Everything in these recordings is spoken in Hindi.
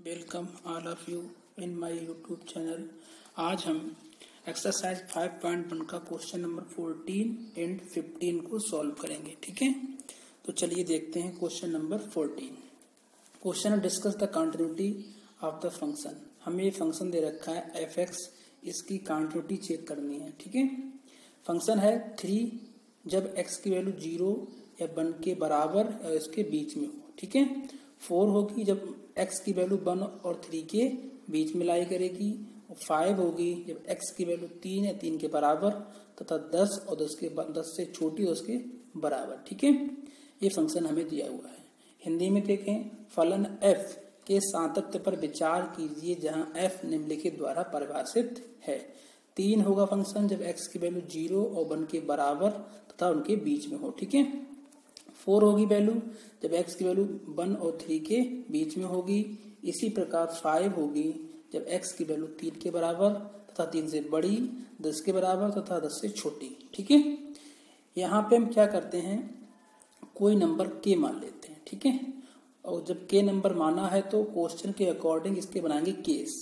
Welcome all of you in my YouTube channel. आज हम एक्सरसाइज 5.1 का क्वेश्चन नंबर 14 एंड 15 को सॉल्व करेंगे। ठीक है, तो चलिए देखते हैं question number 14। Question discuss the continuity of the function. हमें ये फंक्शन दे रखा है f(x), इसकी कंटिन्यूटी चेक करनी है। ठीक है, फंक्शन है 3 जब x की वैल्यू 0 या 1 के बराबर या इसके बीच में हो। ठीक है, 4 होगी जब x की वैल्यू 1 और 3 के बीच में लाई करेगी, और 5 होगी जब x की वैल्यू 3 या 3 के बराबर तथा 10 और 10 से छोटी और उसके बराबर। ठीक है, ये फंक्शन हमें दिया हुआ है। हिंदी में देखें, फलन f के सातत्य पर विचार कीजिए जहां f निम्नलिखित द्वारा परिभाषित है। 3 होगा फंक्शन जब x की वैल्यू 0 और 1 के बराबर तथा उनके बीच में हो। ठीक है, 4 होगी वैल्यू जब x की वैल्यू 1 और 3 के बीच में होगी। इसी प्रकार 5 होगी जब x की वैल्यू 3 के बराबर तथा 3 से बड़ी, 10 के बराबर तथा 10 से छोटी। ठीक है, यहाँ पे हम क्या करते हैं, कोई नंबर k मान लेते हैं। ठीक है, और जब k नंबर माना है तो क्वेश्चन के अकॉर्डिंग इसके बनाएंगे केस।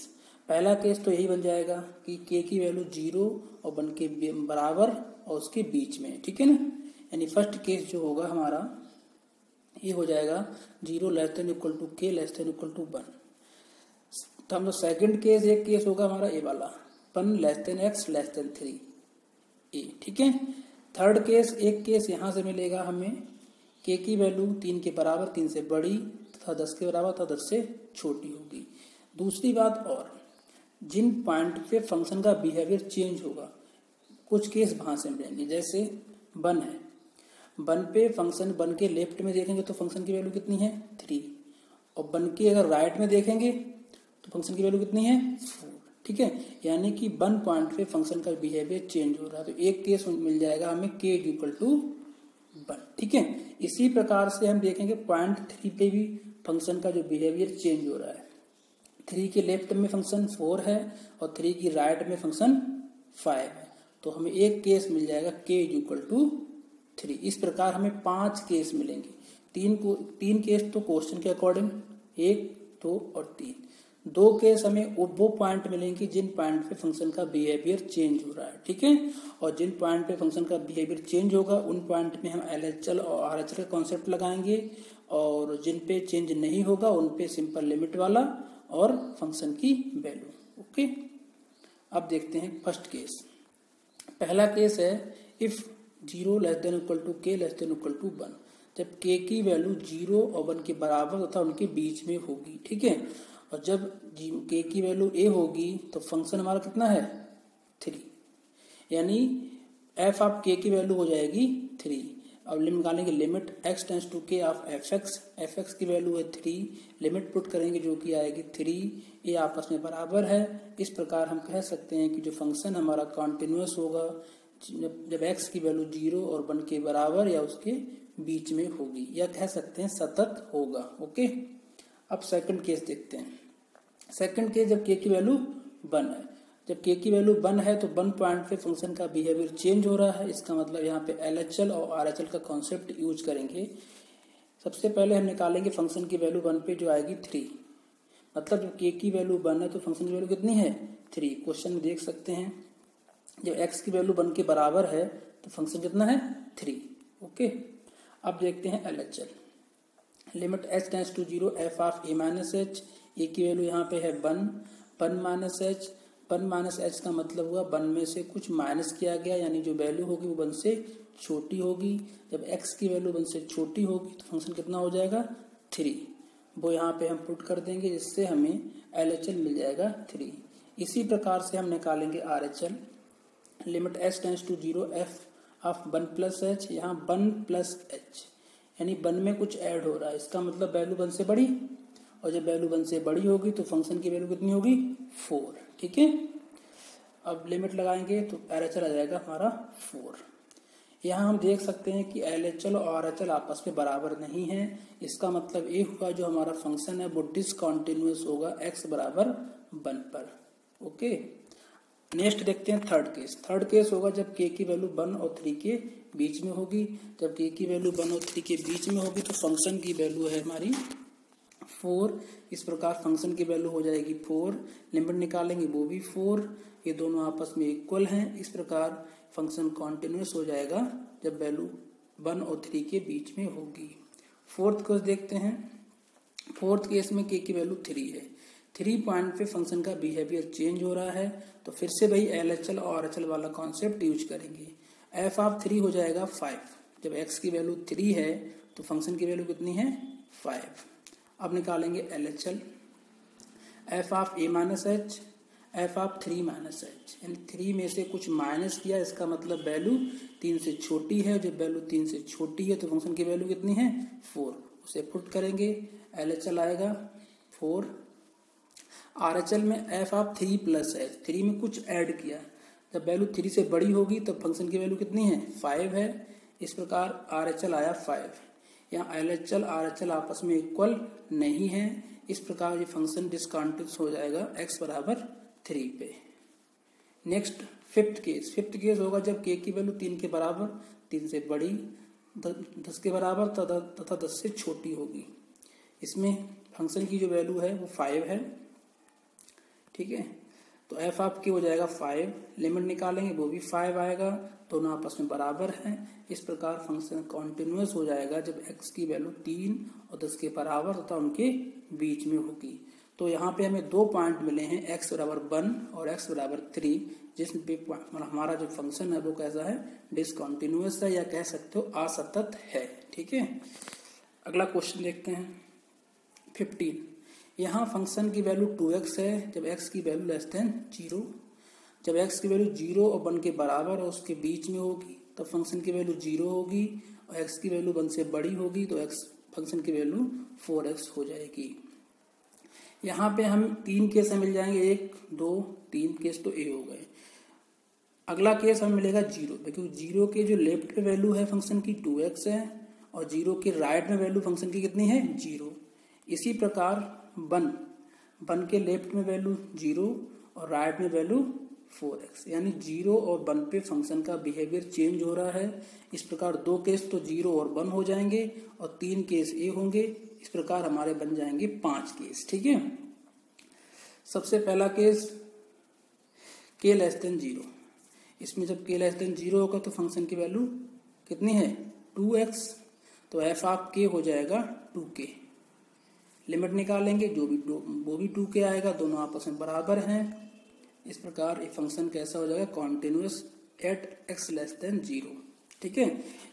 पहला केस तो यही बन जाएगा कि k की वैल्यू 0 और 1 के बराबर और उसके बीच में। ठीक है ना, यानी फर्स्ट केस जो होगा हमारा ये हो जाएगा 0 less than equal to k less than equal to 1। तो हम लोग सेकंड केस, एक केस होगा हमारा ये वाला 1 less than x less then 3 a। ठीक है, थर्ड केस, एक केस यहाँ से मिलेगा हमें k की वैल्यू 3 के बराबर, 3 से बड़ी तथा 10 के बराबर तथा 10 से छोटी होगी। दूसरी बात, और जिन पॉइंट पे फंक्शन का बिहेवियर चेंज होगा, कुछ केस वहां से मिलेंगे। जैसे 1 है, 1 पे फंक्शन 1 के लेफ्ट में देखेंगे तो फंक्शन की वैल्यू कितनी है 3, और 1 के अगर राइट में देखेंगे तो फंक्शन की वैल्यू कितनी है 4। ठीक है, यानी कि 1 पॉइंट पे फंक्शन का बिहेवियर चेंज हो रहा है। तो एक केस मिल जाएगा हमें k इक्वल टू 1। ठीक है, इसी प्रकार से हम देखेंगे पॉइंट 3 पे भी फंक्शन का जो बिहेवियर चेंज हो रहा है। 3 के लेफ्ट में फंक्शन 4 है और 3 की राइट में फंक्शन 5 है, तो हमें एक केस मिल जाएगा k इक्वल टू 3। इस प्रकार हमें 5 केस मिलेंगे। 3 केस तो क्वेश्चन के अकॉर्डिंग, 1, 2 और 3। 2 केस हमें वो पॉइंट मिलेंगे जिन पॉइंट पे फंक्शन का बिहेवियर चेंज हो रहा है। ठीक है, और जिन पॉइंट पे फंक्शन का बिहेवियर चेंज होगा उन पॉइंट में हम LHL और RHL का कॉन्सेप्ट लगाएंगे, और जिन पे चेंज नहीं होगा उन पे सिंपल लिमिट वाला और फंक्शन की वैल्यू। ओके, अब देखते हैं फर्स्ट केस। पहला केस है if 0 less than equal to k less than equal to 1, जब k की वैल्यू 0 और 1 के बराबर तथा उनके बीच में होगी। ठीक है, और जब k की वैल्यू a होगी तो फंक्शन हमारा कितना है 3, यानी f ऑफ k की वैल्यू हो जाएगी 3। अब लिमिट निकालेंगे, limit x tends to k of fx की वैल्यू है 3, लिमिट पुट करेंगे जो कि आएगी 3, ये आपस में बराबर है। इस प्रकार हम कह सकते हैं कि जो फंक्शन हमारा कॉन्टिन्यूअस होगा जब x की वैल्यू 0 और 1 के बराबर या उसके बीच में होगी, या कह सकते हैं सतत होगा। ओके, अब सेकंड केस देखते हैं। सेकंड केस जब k की वैल्यू 1 है, जब k की वैल्यू 1 है तो 1 पॉइंट पे फंक्शन का बिहेवियर चेंज हो रहा है। इसका मतलब यहाँ पे LHL और RHL का कॉन्सेप्ट यूज करेंगे। सबसे पहले हम निकालेंगे फंक्शन की वैल्यू 1 पे जो आएगी 3, मतलब जब k की वैल्यू 1 है तो फंक्शन की वैल्यू कितनी है 3। क्वेश्चन में देख सकते हैं जब x की वैल्यू 1 के बराबर है तो फंक्शन कितना है 3। ओके, अब देखते हैं LHL। Limit h tends to 0 f of a minus H, A की वैल्यू यहाँ पे है 1 माइनस एच। 1 माइनस एच का मतलब हुआ 1 में से कुछ माइनस किया गया, यानी जो वैल्यू होगी वो 1 से छोटी होगी। जब x की वैल्यू 1 से छोटी होगी तो फंक्शन कितना हो जाएगा 3, वो यहाँ पे हम पुट कर देंगे, जिससे हमें LHL मिल जाएगा 3। इसी प्रकार से हम निकालेंगे RHL। Limit h tends to 0 f of 1 plus h, यहाँ 1 प्लस एच, यानी 1 में कुछ ऐड हो रहा है। इसका मतलब वैल्यू 1 से बड़ी, और जब वैल्यू 1 से बड़ी होगी तो फंक्शन की वैल्यू कितनी होगी 4। ठीक है, अब लिमिट लगाएंगे तो RHL आ जाएगा हमारा 4। यहाँ हम देख सकते हैं कि LHL और RHL आपस में बराबर नहीं है। इसका मतलब ये हुआ जो हमारा फंक्शन है वो डिसकंटिन्यूअस होगा x बराबर 1 पर। ओके, नेक्स्ट देखते हैं थर्ड केस। थर्ड केस होगा जब k की वैल्यू 1 और 3 के बीच में होगी। जब k की वैल्यू 1 और 3 के बीच में होगी तो फंक्शन की वैल्यू है हमारी 4। इस प्रकार फंक्शन की वैल्यू हो जाएगी 4। लिमिट निकालेंगे वो भी 4। ये दोनों आपस में इक्वल हैं। इस प्रकार फंक्शन कॉन्टिन्यूस हो जाएगा जब वैल्यू 1 और 3 के बीच में होगी। फोर्थ केस देखते हैं। फोर्थ केस में के की वैल्यू 3 है। 3 पॉइंट पे फंक्शन का बिहेवियर चेंज हो रहा है, तो फिर से भाई LHL और RHL वाला कॉन्सेप्ट यूज करेंगे। एफ ऑफ 3 हो जाएगा 5। जब x की वैल्यू 3 है तो फंक्शन की वैल्यू कितनी है 5। अब निकालेंगे LHL। F of a minus H, F of 3 minus H, यानी 3 में से कुछ माइनस किया, इसका मतलब वैल्यू 3 से छोटी है। जब वैल्यू 3 से छोटी है तो फंक्शन की वैल्यू कितनी है 4। उसे पुट करेंगे, LHL आएगा 4। RHL में एफ ऑफ 3 प्लस एच, 3 में कुछ ऐड किया, जब वैल्यू 3 से बड़ी होगी तब फंक्शन की वैल्यू कितनी है 5 है। इस प्रकार RHL आया 5। यहाँ LHL RHL आपस में इक्वल नहीं है, इस प्रकार ये फंक्शन डिसकंटिन्यूअस हो जाएगा x बराबर 3 पे। नेक्स्ट फिफ्थ केस होगा जब k की वैल्यू 3 के बराबर, 3 से बड़ी, 10 के बराबर तथा 10 से छोटी होगी। इसमें फंक्शन की जो वैल्यू है वो 5 है। ठीक है, तो एफ ऑफ के हो जाएगा 5। लिमिट निकालेंगे वो भी 5 आएगा, दोनों आपस में बराबर हैं। इस प्रकार फंक्शन कॉन्टिन्यूअस हो जाएगा जब x की वैल्यू 3 और 10 के बराबर तथा उनके बीच में होगी। तो यहाँ पे हमें 2 पॉइंट मिले हैं, x बराबर 1 और x बराबर 3, जिसमें हमारा जो फंक्शन है वो कैसा है डिसकंटिन्यूअस है, या कह सकते हो असतत है। ठीक है, अगला क्वेश्चन देखते हैं 15। यहाँ फंक्शन की वैल्यू 2x है जब x की वैल्यू लेस देन 0। जब x की वैल्यू 0 और 1 के बराबर और उसके बीच में होगी तब फंक्शन की वैल्यू 0 होगी, और x की वैल्यू 1 से बड़ी होगी तो x फंक्शन की वैल्यू 4x हो जाएगी। यहाँ पे हम 3 केस मिल जाएंगे, 1 2 3 केस तो ए हो गए। अगला केस हमें मिलेगा 0, क्योंकि 0 के जो लेफ्ट पे वैल्यू है फंक्शन की 2x है, और 0 के राइट में वैल्यू फंक्शन की कितनी है 0। इसी प्रकार 1 के लेफ्ट में वैल्यू 0 और राइट में वैल्यू 4x, यानी 0 और 1 पे फंक्शन का बिहेवियर चेंज हो रहा है। इस प्रकार 2 केस तो 0 और 1 हो जाएंगे और 3 केस ए होंगे। इस प्रकार हमारे बन जाएंगे 5 केस। ठीक है, सबसे पहला केस k लेस देन 0। इसमें जब k लेस देन 0 होगा तो फंक्शन की वैल्यू कितनी है 2x, तो एफ ऑफ k हो जाएगा 2k। लिमिट निकालेंगे वो भी 2k आएगा, दोनों आपस में बराबर हैं। इस प्रकार ये फंक्शन कैसा हो जाएगा continuous at x less than 0। ठीक है,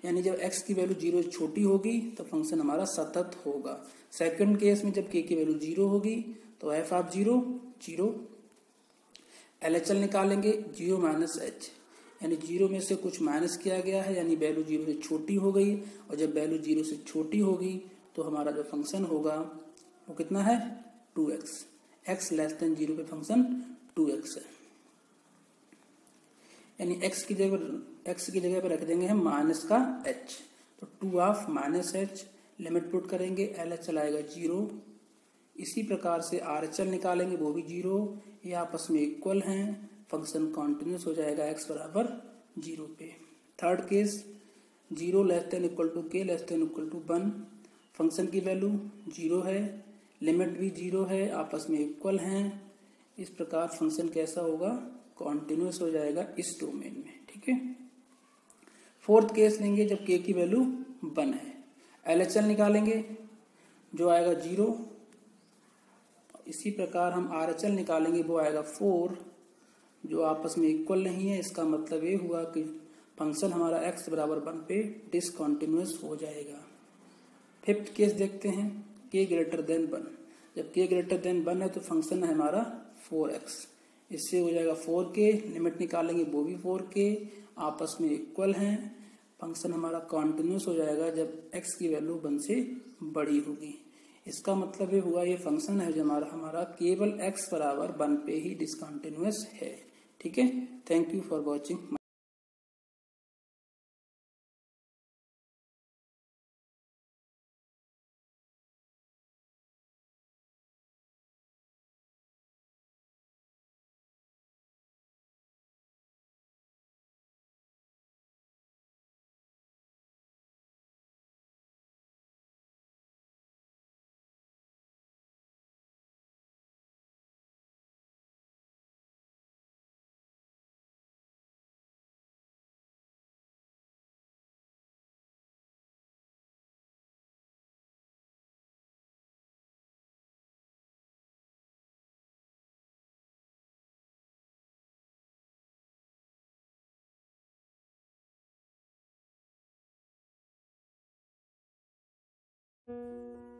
यानी जब x की वैल्यू 0 से छोटी होगी तो फंक्शन हमारा सतत होगा। सेकंड केस में जब k की वैल्यू 0 होगी तो एफ ऑफ 0 LHL निकालेंगे 0 माइनस एच, यानी 0 में से कुछ माइनस किया गया है, यानी वैल्यू 0 से छोटी हो गई, और जब वैल्यू 0 से छोटी होगी तो हमारा जो फंक्शन होगा वो कितना है 2x। x लेस देन 0 पे फंक्शन 2x है, यानी x की जगह पर रख देंगे हम माइनस का h, तो 2 of minus h। Limit put करेंगे, LHL आएगा 0। इसी प्रकार से RHL निकालेंगे वो भी 0, ये आपस में इक्वल हैं, फंक्शन कॉन्टिन्यूस हो जाएगा x बराबर 0 पे। Third case 0 less than equal to k less than equal to 1। Function की वैल्यू 0 है, लिमिट भी 0 है, आपस में इक्वल हैं। इस प्रकार फंक्शन कैसा होगा कॉन्टिन्यूस हो जाएगा इस डोमेन में। ठीक है, फोर्थ केस लेंगे जब k की वैल्यू 1 है। LHL निकालेंगे जो आएगा 0। इसी प्रकार हम RHL निकालेंगे वो आएगा 4, जो आपस में इक्वल नहीं है। इसका मतलब ये हुआ कि फंक्शन हमारा x बराबर 1 पे डिसकंटिन्यूअस हो जाएगा। फिफ्थ केस देखते हैं k ग्रेटर देन 1। जब k ग्रेटर देन 1 है तो फंक्शन है हमारा 4x, इससे हो जाएगा 4k। लिमिट निकालेंगे वो भी 4k, आपस में इक्वल हैं। फंक्शन हमारा कॉन्टिन्यूस हो जाएगा जब x की वैल्यू 1 से बड़ी होगी। इसका मतलब ये हुआ ये फंक्शन है जो हमारा केवल x बराबर 1 पे ही डिसकंटिन्यूअस है। ठीक है, थैंक यू फॉर वॉचिंग। हैं।